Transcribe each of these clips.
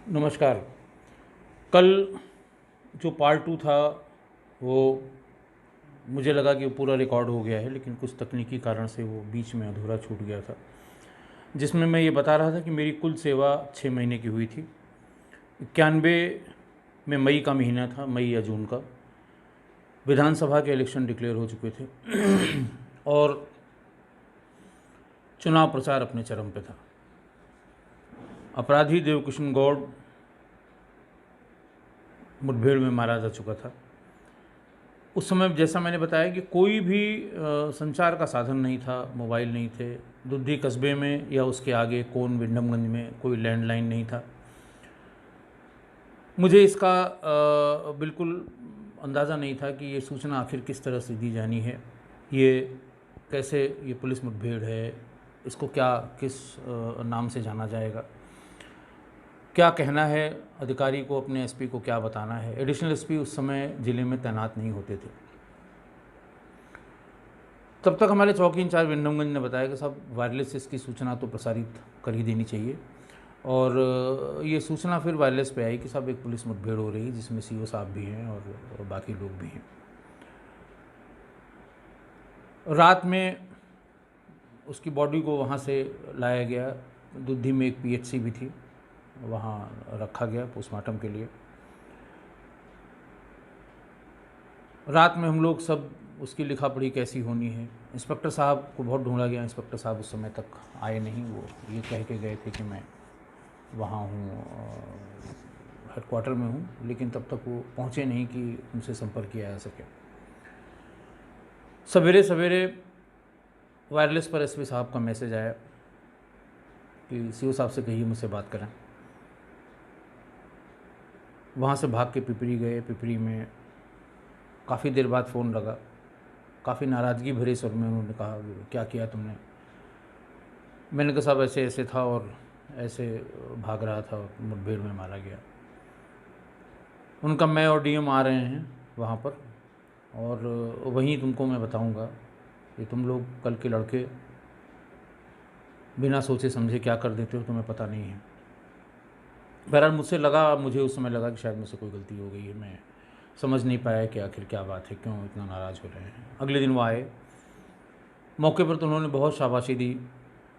नमस्कार। कल जो पार्ट 2 था वो मुझे लगा कि वो पूरा रिकॉर्ड हो गया है, लेकिन कुछ तकनीकी कारण से वो बीच में अधूरा छूट गया था, जिसमें मैं ये बता रहा था कि मेरी कुल सेवा 6 महीने की हुई थी। 91 में मई का महीना था, मई या जून का। विधानसभा के इलेक्शन डिक्लेयर हो चुके थे और चुनाव प्रचार अपने चरम पे था। अपराधी देवकिशन गौड़ मुठभेड़ में मारा जा चुका था। उस समय जैसा मैंने बताया कि कोई भी संचार का साधन नहीं था, मोबाइल नहीं थे। दुद्धी कस्बे में या उसके आगे कोन विंडमगंज में कोई लैंडलाइन नहीं था। मुझे इसका बिल्कुल अंदाज़ा नहीं था कि ये सूचना आखिर किस तरह से दी जानी है, ये कैसे, ये पुलिस मुठभेड़ है, इसको क्या किस नाम से जाना जाएगा, क्या कहना है अधिकारी को, अपने एसपी को क्या बताना है। एडिशनल एसपी उस समय ज़िले में तैनात नहीं होते थे। तब तक हमारे चौकी इंचार्ज विंडमगंज ने बताया कि साहब वायरलेस से इसकी सूचना तो प्रसारित कर ही देनी चाहिए। और ये सूचना फिर वायरलेस पे आई कि साहब एक पुलिस मुठभेड़ हो रही है, जिसमें सीओ साहब भी हैं और बाकी लोग भी हैं। रात में उसकी बॉडी को वहाँ से लाया गया। दुद्धी में एक पीएचसी भी थी, वहाँ रखा गया पोस्टमार्टम के लिए। रात में हम लोग सब उसकी लिखा पढ़ी कैसी होनी है। इंस्पेक्टर साहब को बहुत ढूंढा गया, इंस्पेक्टर साहब उस समय तक आए नहीं। वो ये कह के गए थे कि मैं वहाँ हूँ, हेडक्वार्टर में हूँ, लेकिन तब तक वो पहुँचे नहीं कि उनसे संपर्क किया जा सके। सवेरे सवेरे वायरलेस पर एसपी साहब का मैसेज आया कि सीओ साहब से कहिए मुझसे बात करें। वहाँ से भाग के पिपरी गए। पिपरी में काफ़ी देर बाद फ़ोन लगा। काफ़ी नाराज़गी भरे स्वर में उन्होंने कहा, क्या किया तुमने? मैंने कहा साहब ऐसे ऐसे था और ऐसे भाग रहा था, मुठभेड़ में मारा गया। उनका मैं और डीएम आ रहे हैं वहाँ पर, और वहीं तुमको मैं बताऊँगा कि तुम लोग कल के लड़के बिना सोचे समझे क्या कर देते हो, तुम्हें पता नहीं है। बहरहाल मुझे उस समय लगा कि शायद मुझसे कोई गलती हो गई है। मैं समझ नहीं पाया कि आखिर क्या बात है, क्यों इतना नाराज़ हो रहे हैं। अगले दिन वो आए। मौके पर तो उन्होंने बहुत शाबाशी दी।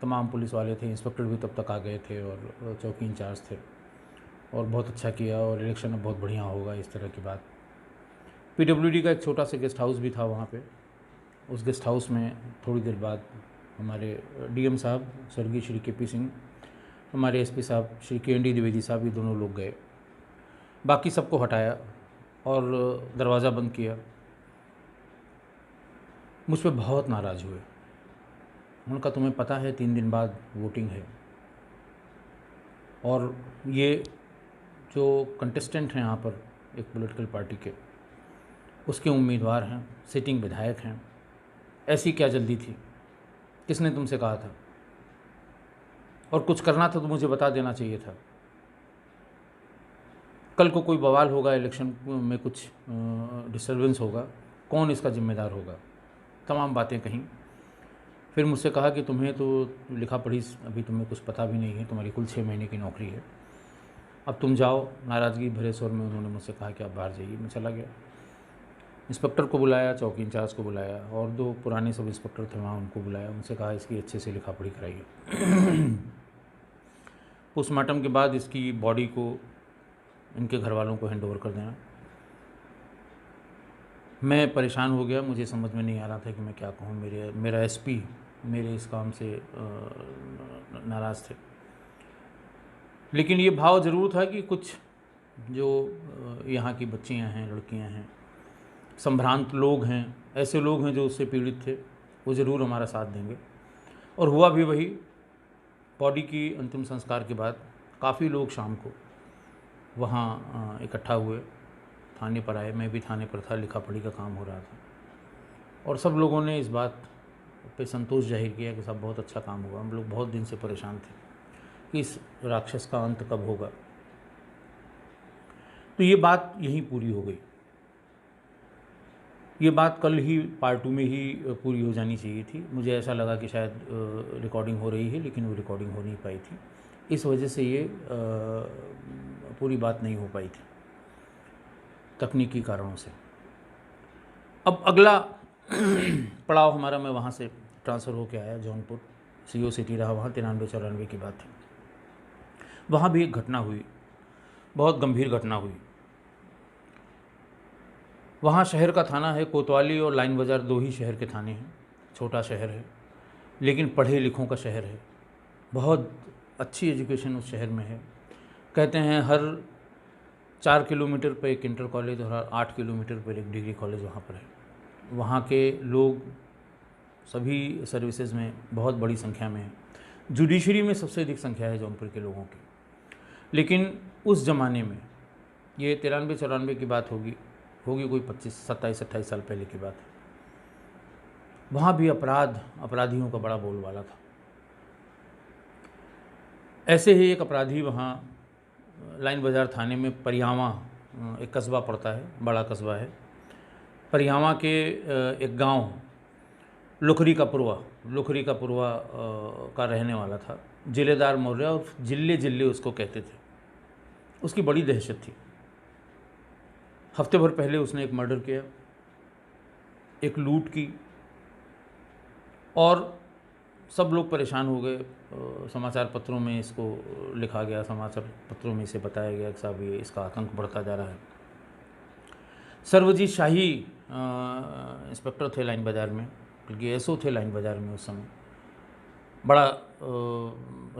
तमाम पुलिस वाले थे, इंस्पेक्टर भी तब तक आ गए थे और चौकी इंचार्ज थे, और बहुत अच्छा किया और इलेक्शन अब बहुत बढ़िया होगा, इस तरह की बात। पीडब्ल्यूडी का एक छोटा सा गेस्ट हाउस भी था वहाँ पे। उस गेस्ट हाउस में थोड़ी देर बाद हमारे डीएम साहब स्वर्गीय श्री केपी सिंह, हमारे एसपी साहब श्री के.एन.डी. द्विवेदी साहब, ये दोनों लोग गए। बाकी सबको हटाया और दरवाज़ा बंद किया। मुझ पर बहुत नाराज़ हुए। उन्होंने कहा तुम्हें पता है 3 दिन बाद वोटिंग है, और ये जो कंटेस्टेंट हैं यहाँ पर एक पॉलिटिकल पार्टी के, उसके उम्मीदवार हैं, सिटिंग विधायक हैं, ऐसी क्या जल्दी थी? किसने तुमसे कहा था? और कुछ करना था तो मुझे बता देना चाहिए था। कल को कोई बवाल होगा, इलेक्शन में कुछ डिस्टर्बेंस होगा, कौन इसका जिम्मेदार होगा? तमाम बातें कहीं। फिर मुझसे कहा कि तुम्हें तो लिखा पढ़ी अभी तुम्हें कुछ पता भी नहीं है, तुम्हारी कुल 6 महीने की नौकरी है, अब तुम जाओ। नाराज़गी भरे स्वर में उन्होंने मुझसे कहा कि आप बाहर जाइए। मैं चला गया। इंस्पेक्टर को बुलाया, चौकी इंचार्ज को बुलाया, और 2 पुराने सब इंस्पेक्टर थे वहाँ, उनको बुलाया। उनसे कहा इसकी अच्छे से लिखा पढ़ी कराइए। पोस्टमार्टम के बाद इसकी बॉडी को इनके घर वालों को हैंड ओवर कर देना। मैं परेशान हो गया, मुझे समझ में नहीं आ रहा था कि मैं क्या कहूँ। मेरा एसपी मेरे इस काम से नाराज़ थे, लेकिन ये भाव ज़रूर था कि कुछ जो यहाँ की बच्चियाँ हैं, लड़कियाँ हैं, संभ्रांत लोग हैं, ऐसे लोग हैं जो उससे पीड़ित थे, वो ज़रूर हमारा साथ देंगे। और हुआ भी वही। बॉडी की अंतिम संस्कार के बाद काफ़ी लोग शाम को वहाँ इकट्ठा हुए, थाने पर आए। मैं भी थाने पर था, लिखा पढ़ी का काम हो रहा था, और सब लोगों ने इस बात पे संतोष जाहिर किया कि साहब बहुत अच्छा काम हुआ। हम लोग बहुत दिन से परेशान थे कि इस राक्षस का अंत कब होगा। तो ये बात यहीं पूरी हो गई। ये बात कल ही पार्ट 2 में ही पूरी हो जानी चाहिए थी। मुझे ऐसा लगा कि शायद रिकॉर्डिंग हो रही है, लेकिन वो रिकॉर्डिंग हो नहीं पाई थी। इस वजह से ये पूरी बात नहीं हो पाई थी तकनीकी कारणों से। अब अगला पड़ाव हमारा, मैं वहाँ से ट्रांसफ़र होकर आया जौनपुर, CO सिटी रहा वहाँ, 93-94 की बात थी। वहाँ भी एक घटना हुई, बहुत गंभीर घटना हुई। वहाँ शहर का थाना है कोतवाली और लाइन बाज़ार, 2 ही शहर के थाने हैं। छोटा शहर है लेकिन पढ़े लिखों का शहर है, बहुत अच्छी एजुकेशन उस शहर में है। कहते हैं हर 4 किलोमीटर पर एक इंटर कॉलेज और हर 8 किलोमीटर पर एक डिग्री कॉलेज वहाँ पर है। वहाँ के लोग सभी सर्विसेज में बहुत बड़ी संख्या में है। जुडिशरी में सबसे अधिक संख्या है जौनपुर के लोगों की। लेकिन उस ज़माने में, ये 93-94 की बात होगी कोई 25-27-28 साल पहले की बात है, वहाँ भी अपराधियों का बड़ा बोलबाला था। ऐसे ही एक अपराधी वहाँ लाइन बाज़ार थाने में परियावा, एक कस्बा पड़ता है, बड़ा कस्बा है, परियावा के एक गांव लोखरी का पुरवा का रहने वाला था, जिलेदार मौर्य, और जिले उसको कहते थे। उसकी बड़ी दहशत थी। हफ्ते भर पहले उसने एक मर्डर किया, एक लूट की, और सब लोग परेशान हो गए। समाचार पत्रों में इसको लिखा गया, समाचार पत्रों में इसे बताया गया कि साहब ये इसका आतंक बढ़ता जा रहा है। सर्वजीत शाही इंस्पेक्टर थे लाइन बाज़ार में, बल्कि SO थे लाइन बाज़ार में उस समय। बड़ा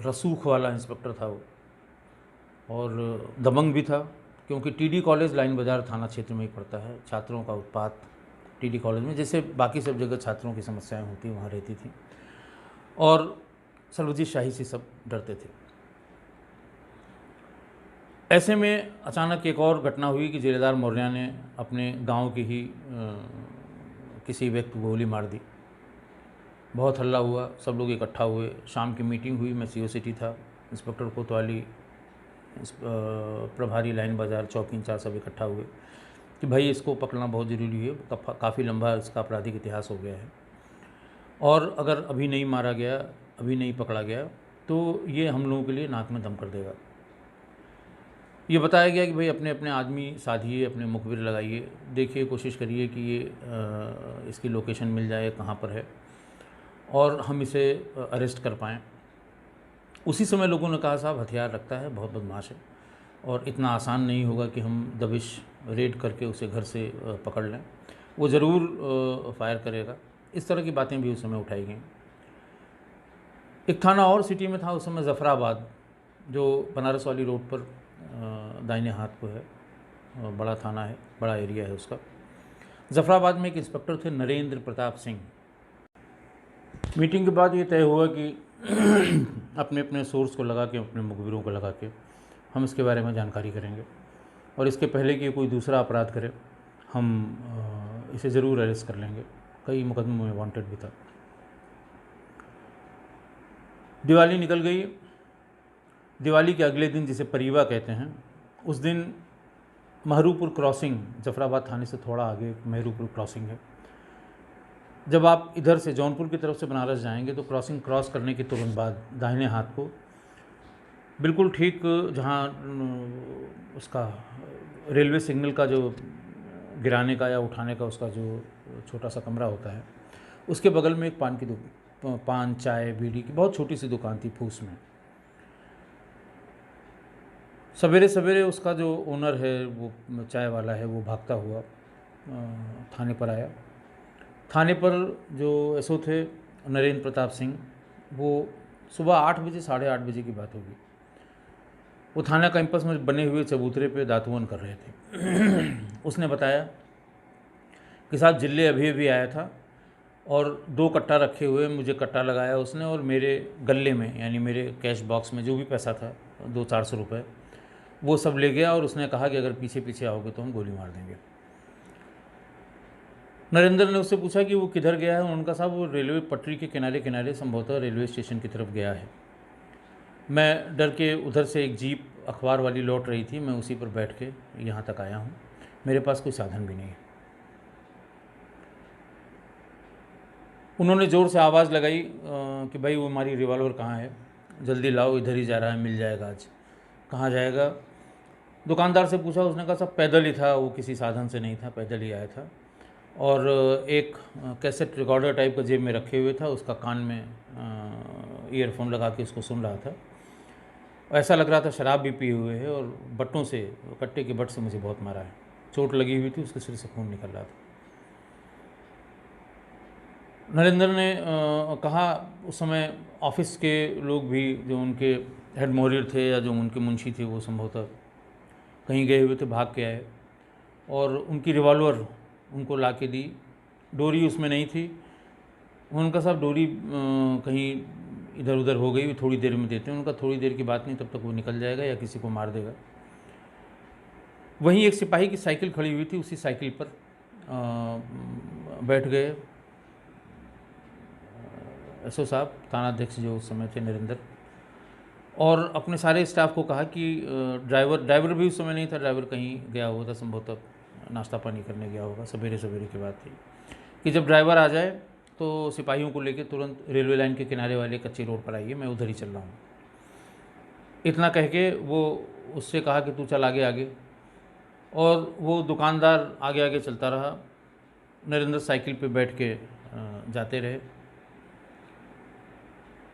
रसूख वाला इंस्पेक्टर था वो, और दबंग भी था, क्योंकि TD कॉलेज लाइन बाज़ार थाना क्षेत्र में ही पड़ता है। छात्रों का उत्पात TD कॉलेज में, जैसे बाकी सब जगह छात्रों की समस्याएं होती वहाँ रहती थी, और सर्वजीत शाही से सब डरते थे। ऐसे में अचानक एक और घटना हुई कि जिलेदार मौर्य ने अपने गांव के ही किसी व्यक्ति को गोली मार दी। बहुत हल्ला हुआ, सब लोग इकट्ठा हुए, शाम की मीटिंग हुई, मैं CO सिटी था, इंस्पेक्टर कोतवाली, प्रभारी लाइन बाज़ार, चौकी इंचार्ज सब इकट्ठा हुए कि भाई इसको पकड़ना बहुत ज़रूरी है, काफ़ी लंबा इसका आपराधिक इतिहास हो गया है, और अगर अभी नहीं मारा गया, अभी नहीं पकड़ा गया, तो ये हम लोगों के लिए नाक में दम कर देगा। ये बताया गया कि भाई अपने अपने आदमी साधिए, अपने मुखबिर लगाइए, देखिए, कोशिश करिए कि ये इसकी लोकेशन मिल जाए कहाँ पर है, और हम इसे अरेस्ट कर पाएँ। उसी समय लोगों ने कहा साहब हथियार रखता है, बहुत बदमाश है, और इतना आसान नहीं होगा कि हम दबिश रेड करके उसे घर से पकड़ लें, वो ज़रूर फायर करेगा। इस तरह की बातें भी उस समय उठाई गई। एक थाना और सिटी में था उस समय, ज़फ़राबाद, जो बनारस वाली रोड पर दाहिने हाथ को है, बड़ा थाना है, बड़ा एरिया है उसका। ज़फ़राबाद में एक इंस्पेक्टर थे नरेंद्र प्रताप सिंह। मीटिंग के बाद ये तय हुआ कि अपने अपने सोर्स को लगा के, अपने मुखबिरों को लगा के हम इसके बारे में जानकारी करेंगे, और इसके पहले कि कोई दूसरा अपराध करे हम इसे ज़रूर अरेस्ट कर लेंगे। कई मुकदमों में वांटेड भी था। दिवाली निकल गई। दिवाली के अगले दिन, जिसे परिवा कहते हैं, उस दिन महरूपुर क्रॉसिंग, ज़फ़राबाद थाने से थोड़ा आगे महरूपुर क्रॉसिंग है। जब आप इधर से जौनपुर की तरफ से बनारस जाएंगे तो क्रॉसिंग क्रॉस करने के तुरंत बाद दाहिने हाथ को, बिल्कुल ठीक जहाँ उसका रेलवे सिग्नल का जो गिराने का या उठाने का उसका जो छोटा सा कमरा होता है, उसके बगल में एक पान चाय बीड़ी की बहुत छोटी सी दुकान थी फूस में। सवेरे सवेरे उसका जो ओनर है, वो चाय वाला है, वो भागता हुआ थाने पर आया। थाने पर जो SO थे नरेंद्र प्रताप सिंह, वो सुबह 8 बजे, 8:30 बजे की बात होगी, वो थाना कैंपस में बने हुए चबूतरे पे दातुवन कर रहे थे। उसने बताया कि साहब जिले अभी अभी आया था और 2 कट्टा रखे हुए, मुझे कट्टा लगाया उसने, और मेरे गले में, यानी मेरे कैश बॉक्स में जो भी पैसा था 200-400 रुपये, वो सब ले गया, और उसने कहा कि अगर पीछे पीछे आओगे तो हम गोली मार देंगे। नरेंद्र ने उससे पूछा कि वो किधर गया है। उन्होंने कहा साहब वो रेलवे पटरी के किनारे किनारे संभवतः रेलवे स्टेशन की तरफ गया है। मैं डर के उधर से एक जीप अखबार वाली लौट रही थी, मैं उसी पर बैठ के यहाँ तक आया हूँ, मेरे पास कोई साधन भी नहीं है। उन्होंने ज़ोर से आवाज़ लगाई कि भाई वो हमारी रिवॉल्वर कहाँ है, जल्दी लाओ, इधर ही जा रहा है, मिल जाएगा आज। कहाँ जाएगा? दुकानदार से पूछा, उसने कहा सब पैदल ही था, वो किसी साधन से नहीं था, पैदल ही आया था। और एक कैसेट रिकॉर्डर टाइप का जेब में रखे हुए था, उसका कान में ईयरफोन लगा के उसको सुन रहा था। ऐसा लग रहा था शराब भी पिए हुए है, और बट्टों से, कट्टे के बट से मुझे बहुत मारा है, चोट लगी हुई थी, उसके सिर से खून निकल रहा था। नरेंद्र ने कहा, उस समय ऑफिस के लोग भी, जो उनके हेड मोहरिर थे या जो उनके मुंशी थे, वो संभवतः कहीं गए हुए थे, भाग के आए, और उनकी रिवॉल्वर उनको ला के दी। डोरी उसमें नहीं थी। उनका साहब डोरी कहीं इधर उधर हो गई, थोड़ी देर में देते हैं। उनका थोड़ी देर की बात नहीं, तब तक वो निकल जाएगा या किसी को मार देगा। वहीं एक सिपाही की साइकिल खड़ी हुई थी, उसी साइकिल पर बैठ गए एसओ साहब, थानाध्यक्ष जो उस समय थे नरेंद्र, और अपने सारे स्टाफ को कहा कि ड्राइवर भी उस समय नहीं था, ड्राइवर कहीं गया हुआ था, संभवतः नाश्ता पानी करने गया होगा, सवेरे सवेरे की बात थी, कि जब ड्राइवर आ जाए तो सिपाहियों को लेकर तुरंत रेलवे लाइन के किनारे वाले कच्ची रोड पर आइए, मैं उधर ही चल रहा हूँ। इतना कह के वो उससे कहा कि तू चल आगे आगे, और वो दुकानदार आगे आगे चलता रहा। नरेंद्र साइकिल पे बैठ के जाते रहे।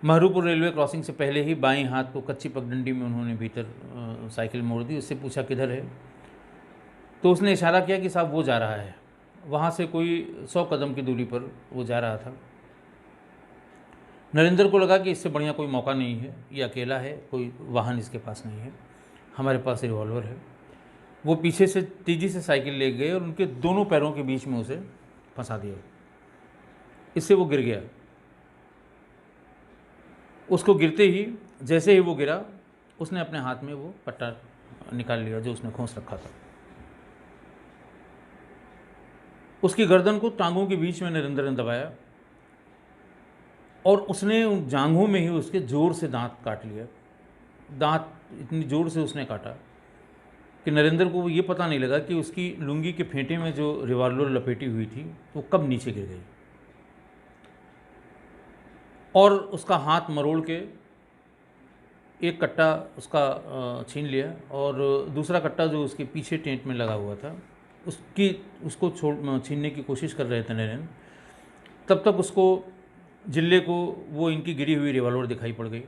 महरूपुर रेलवे क्रॉसिंग से पहले ही बाईं हाथ को कच्ची पगडंडी में उन्होंने भीतर साइकिल मोड़ दी। उससे पूछा किधर है, तो उसने इशारा किया कि साहब वो जा रहा है। वहाँ से कोई 100 कदम की दूरी पर वो जा रहा था। नरेंद्र को लगा कि इससे बढ़िया कोई मौका नहीं है, ये अकेला है, कोई वाहन इसके पास नहीं है, हमारे पास रिवॉल्वर है। वो पीछे से तेज़ी से साइकिल ले गए और उनके दोनों पैरों के बीच में उसे फंसा दिया। इससे वो गिर गया। उसको गिरते ही, जैसे ही वो गिरा, उसने अपने हाथ में वो पट्टा निकाल लिया जो उसने खोस रखा था। उसकी गर्दन को टांगों के बीच में नरेंद्र ने दबाया, और उसने उन जांघों में ही उसके जोर से दांत काट लिया। दांत इतनी जोर से उसने काटा कि नरेंद्र को ये पता नहीं लगा कि उसकी लुंगी के फेंटे में जो रिवॉल्वर लपेटी हुई थी वो कब नीचे गिर गई। और उसका हाथ मरोड़ के एक कट्टा उसका छीन लिया, और दूसरा कट्टा जो उसके पीछे टेंट में लगा हुआ था उसको छीनने की कोशिश कर रहे थे नरेंद्र। तब तक उसको जिले को वो इनकी गिरी हुई रिवॉल्वर दिखाई पड़ गई।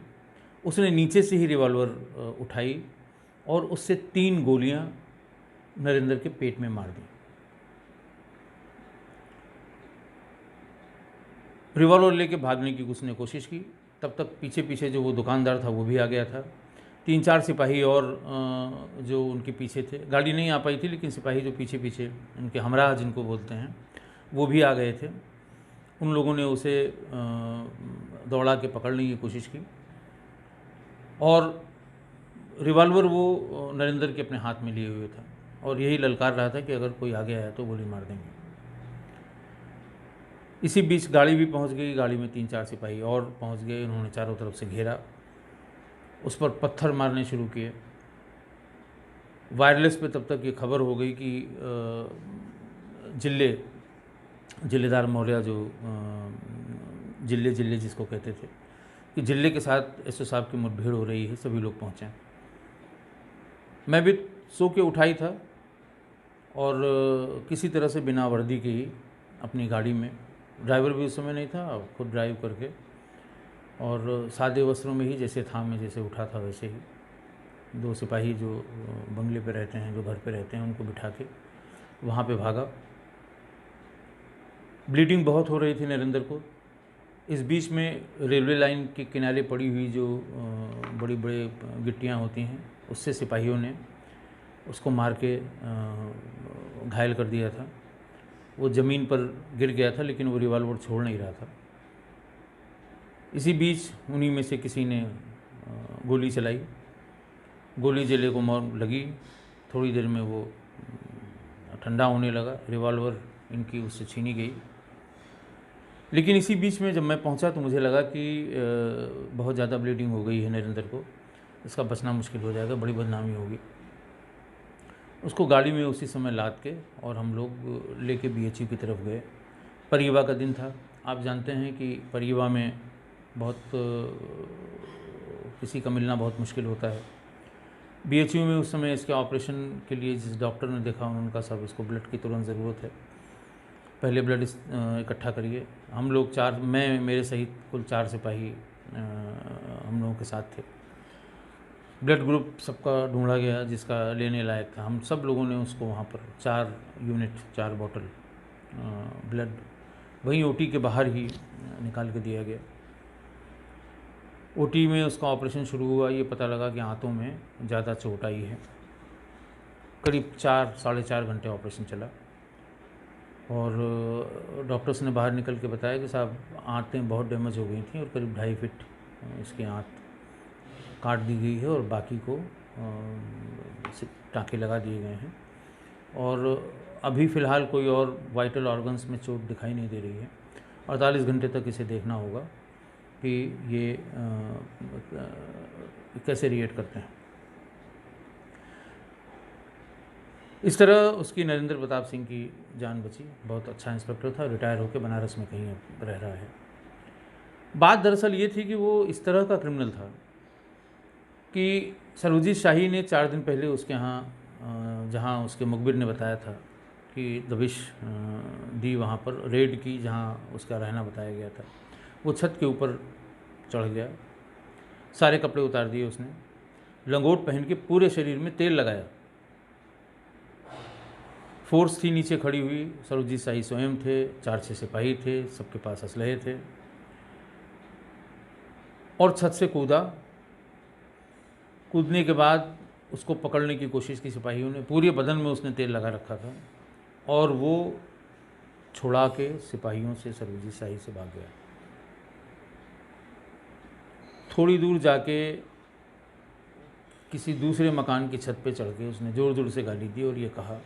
उसने नीचे से ही रिवॉल्वर उठाई और उससे 3 गोलियां नरेंद्र के पेट में मार दी। रिवॉल्वर लेके भागने की उसने कोशिश की। तब तक पीछे पीछे जो वो दुकानदार था वो भी आ गया था। 3-4 सिपाही और जो उनके पीछे थे, गाड़ी नहीं आ पाई थी, लेकिन सिपाही जो पीछे पीछे उनके हमराह जिनको बोलते हैं, वो भी आ गए थे। उन लोगों ने उसे दौड़ा के पकड़ने की कोशिश की, और रिवॉल्वर वो नरेंद्र के अपने हाथ में लिए हुए था, और यही ललकार रहा था कि अगर कोई आगे आया तो गोली मार देंगे। इसी बीच गाड़ी भी पहुंच गई। गाड़ी में 3-4 सिपाही और पहुंच गए। उन्होंने चारों तरफ से घेरा, उस पर पत्थर मारने शुरू किए। वायरलेस पे तब तक ये खबर हो गई कि जिलेदार मौर्य, जो जिले जिसको कहते थे, कि जिले के साथ एसओ साहब की मुठभेड़ हो रही है, सभी लोग पहुँचे। मैं भी सो के उठाई था, और किसी तरह से बिना वर्दी के ही अपनी गाड़ी में, ड्राइवर भी उस समय नहीं था, खुद ड्राइव करके, और सादे वस्त्रों में ही, जैसे था मैं जैसे उठा था वैसे ही, 2 सिपाही जो बंगले पे रहते हैं, जो घर पे रहते हैं, उनको बिठा के वहाँ पे भागा। ब्लीडिंग बहुत हो रही थी नरेंद्र को। इस बीच में रेलवे लाइन के किनारे पड़ी हुई जो बड़ी बड़ी गिट्टियाँ होती हैं, उससे सिपाहियों ने उसको मार के घायल कर दिया था। वो ज़मीन पर गिर गया था, लेकिन वो रिवॉल्वर छोड़ नहीं रहा था। इसी बीच उन्हीं में से किसी ने गोली चलाई। गोली जिले को लगी। थोड़ी देर में वो ठंडा होने लगा। रिवॉल्वर इनकी उससे छीनी गई। लेकिन इसी बीच में जब मैं पहुंचा तो मुझे लगा कि बहुत ज़्यादा ब्लीडिंग हो गई है नरेंद्र को, इसका बचना मुश्किल हो जाएगा, बड़ी बदनामी होगी। उसको गाड़ी में उसी समय लाद के और हम लोग लेके बीएचयू की तरफ गए। परिवा का दिन था। आप जानते हैं कि परिवा में बहुत किसी का मिलना बहुत मुश्किल होता है। बीएचयू में उस समय इसके ऑपरेशन के लिए जिस डॉक्टर ने देखा उन्होंने कहा साहब इसको ब्लड की तुरंत ज़रूरत है, पहले ब्लड इकट्ठा करिए। हम लोग 4, मैं मेरे सहित कुल 4 सिपाही हम लोगों के साथ थे। ब्लड ग्रुप सबका ढूंढा गया जिसका लेने लायक था। हम सब लोगों ने उसको वहाँ पर 4 यूनिट 4 बॉटल ब्लड वहीं ओटी के बाहर ही निकाल के दिया गया। ओटी में उसका ऑपरेशन शुरू हुआ, ये पता लगा कि आंतों में ज़्यादा चोट आई है। करीब 4 साढ़े 4 घंटे ऑपरेशन चला और डॉक्टर्स ने बाहर निकल के बताया कि साहब आंतें बहुत डैमेज हो गई थी और करीब 2.5 फीट इसकी आंत काट दी गई है और बाकी को टाँके लगा दिए गए हैं और अभी फ़िलहाल कोई और वाइटल ऑर्गन्स में चोट दिखाई नहीं दे रही है। 48 घंटे तक इसे देखना होगा कि ये कैसे रिएक्ट करते हैं। इस तरह उसकी नरेंद्र प्रताप सिंह की जान बची। बहुत अच्छा इंस्पेक्टर था, रिटायर होकर बनारस में कहीं अब रह रहा है। बात दरअसल ये थी कि वो इस तरह का क्रिमिनल था कि सरबजीत शाही ने 4 दिन पहले उसके यहाँ जहाँ उसके मुखबिर ने बताया था कि दबिश दी, वहाँ पर रेड की जहाँ उसका रहना बताया गया था, वो छत के ऊपर चढ़ गया, सारे कपड़े उतार दिए उसने, लंगोट पहन के पूरे शरीर में तेल लगाया। फोर्स थी नीचे खड़ी हुई, सरबजीत शाही स्वयं थे, 4-6 सिपाही थे, सबके पास असलहे थे और छत से कूदा। कूदने के बाद उसको पकड़ने की कोशिश की सिपाहियों ने, पूरे बदन में उसने तेल लगा रखा था और वो छुड़ा के सिपाहियों से सरबजीत शाही से भाग गया। थोड़ी दूर जाके किसी दूसरे मकान की छत पे चढ़ के उसने ज़ोर ज़ोर से गाली दी और ये कहा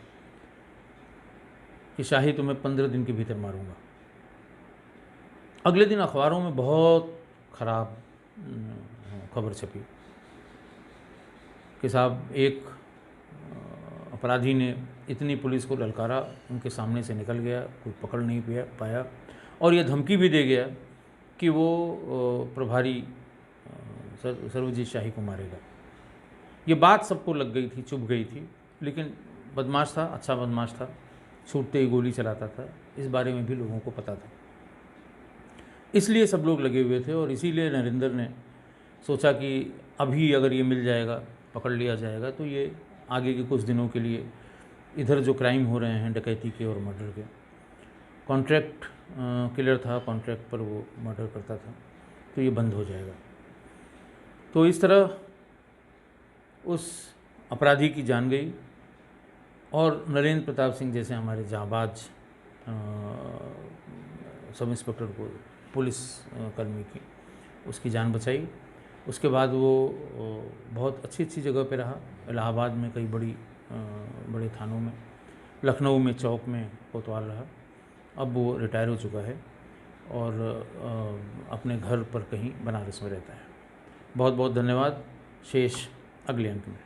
कि शाही तुम्हें 15 दिन के भीतर मारूंगा। अगले दिन अखबारों में बहुत ख़राब खबर छपी कि साहब एक अपराधी ने इतनी पुलिस को ललकारा, उनके सामने से निकल गया, कोई पकड़ नहीं पाया और यह धमकी भी दे गया कि वो प्रभारी सरबजीत शाही को मारेगा। ये बात सबको लग गई थी, चुभ गई थी, लेकिन बदमाश था, अच्छा बदमाश था, छूटते ही गोली चलाता था, इस बारे में भी लोगों को पता था। इसलिए सब लोग लगे हुए थे और इसीलिए नरेंद्र ने सोचा कि अभी अगर ये मिल जाएगा, पकड़ लिया जाएगा, तो ये आगे के कुछ दिनों के लिए इधर जो क्राइम हो रहे हैं डकैती के और मर्डर के, कॉन्ट्रैक्ट किलर था, कॉन्ट्रैक्ट पर वो मर्डर करता था, तो ये बंद हो जाएगा। तो इस तरह उस अपराधी की जान गई और नरेंद्र प्रताप सिंह जैसे हमारे जांबाज सब इंस्पेक्टर को, पुलिस कर्मी की, उसकी जान बचाई। उसके बाद वो बहुत अच्छी जगह पे रहा, इलाहाबाद में कई बड़े थानों में, लखनऊ में चौक में कोतवाल रहा। अब वो रिटायर हो चुका है और अपने घर पर कहीं बनारस में रहता है। बहुत बहुत धन्यवाद। शेष अगले अंक में।